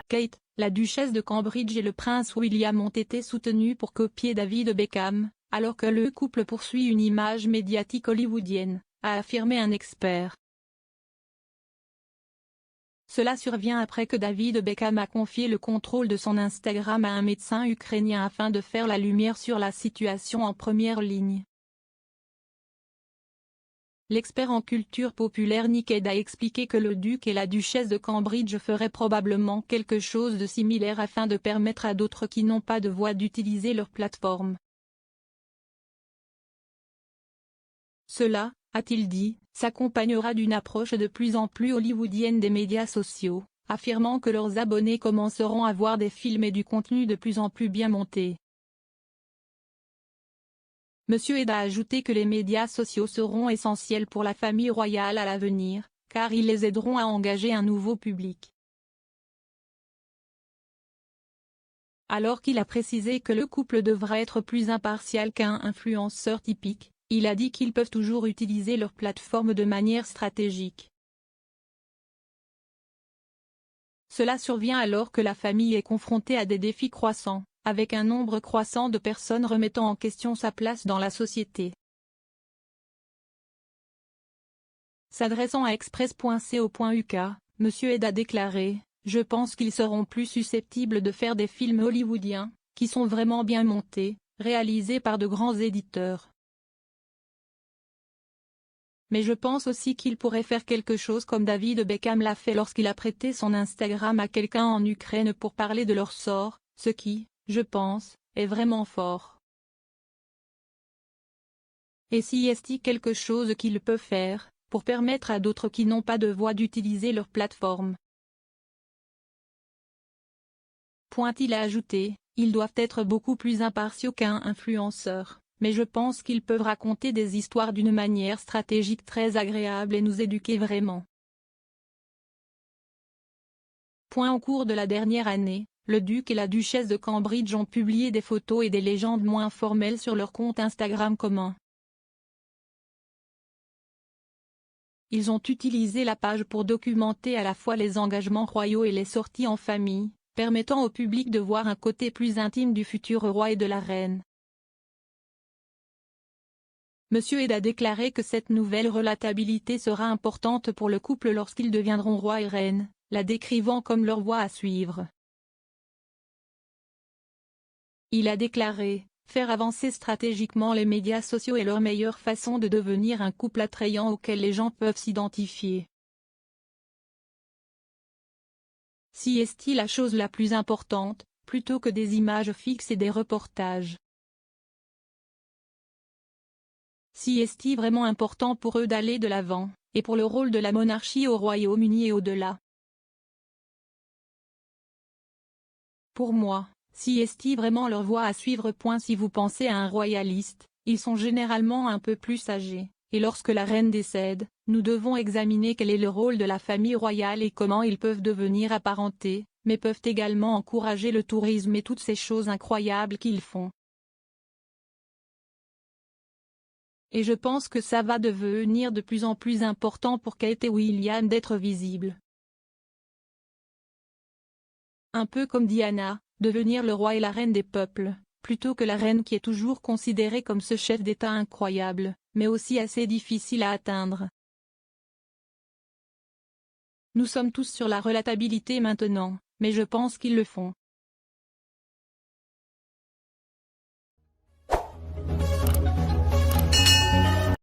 Kate, la duchesse de Cambridge et le prince William ont été soutenus pour copier David Beckham, alors que le couple poursuit une image médiatique hollywoodienne, a affirmé un expert. Cela survient après que David Beckham a confié le contrôle de son Instagram à un médecin ukrainien afin de faire la lumière sur la situation en première ligne. L'expert en culture populaire Nicked a expliqué que le duc et la duchesse de Cambridge feraient probablement quelque chose de similaire afin de permettre à d'autres qui n'ont pas de voix d'utiliser leur plateforme. Cela, a-t-il dit, s'accompagnera d'une approche de plus en plus hollywoodienne des médias sociaux, affirmant que leurs abonnés commenceront à voir des films et du contenu de plus en plus bien montés. Monsieur Ed a ajouté que les médias sociaux seront essentiels pour la famille royale à l'avenir, car ils les aideront à engager un nouveau public. Alors qu'il a précisé que le couple devra être plus impartial qu'un influenceur typique, il a dit qu'ils peuvent toujours utiliser leur plateforme de manière stratégique. Cela survient alors que la famille est confrontée à des défis croissants, avec un nombre croissant de personnes remettant en question sa place dans la société. S'adressant à express.co.uk, M. Ed a déclaré « Je pense qu'ils seront plus susceptibles de faire des films hollywoodiens, qui sont vraiment bien montés, réalisés par de grands éditeurs. Mais je pense aussi qu'il pourrait faire quelque chose comme David Beckham l'a fait lorsqu'il a prêté son Instagram à quelqu'un en Ukraine pour parler de leur sort, ce qui, je pense, est vraiment fort. Et si est-il quelque chose qu'il peut faire, pour permettre à d'autres qui n'ont pas de voix d'utiliser leur plateforme. Il a ajouté, ils doivent être beaucoup plus impartiaux qu'un influenceur. Mais je pense qu'ils peuvent raconter des histoires d'une manière stratégique très agréable et nous éduquer vraiment. Au cours de la dernière année, le duc et la duchesse de Cambridge ont publié des photos et des légendes moins formelles sur leur compte Instagram commun. Ils ont utilisé la page pour documenter à la fois les engagements royaux et les sorties en famille, permettant au public de voir un côté plus intime du futur roi et de la reine. Monsieur Ed a déclaré que cette nouvelle relatabilité sera importante pour le couple lorsqu'ils deviendront roi et reine, la décrivant comme leur voie à suivre. Il a déclaré, faire avancer stratégiquement les médias sociaux est leur meilleure façon de devenir un couple attrayant auquel les gens peuvent s'identifier. Si est-il la chose la plus importante, plutôt que des images fixes et des reportages. Si est-il vraiment important pour eux d'aller de l'avant, et pour le rôle de la monarchie au Royaume-Uni et au-delà? Pour moi, si est-il vraiment leur voie à suivre. Si vous pensez à un royaliste, ils sont généralement un peu plus âgés, et lorsque la reine décède, nous devons examiner quel est le rôle de la famille royale et comment ils peuvent devenir apparentés, mais peuvent également encourager le tourisme et toutes ces choses incroyables qu'ils font. Et je pense que ça va devenir de plus en plus important pour Kate et William d'être visibles. Un peu comme Diana, devenir le roi et la reine des peuples, plutôt que la reine qui est toujours considérée comme ce chef d'État incroyable, mais aussi assez difficile à atteindre. Nous sommes tous sur la relatabilité maintenant, mais je pense qu'ils le font.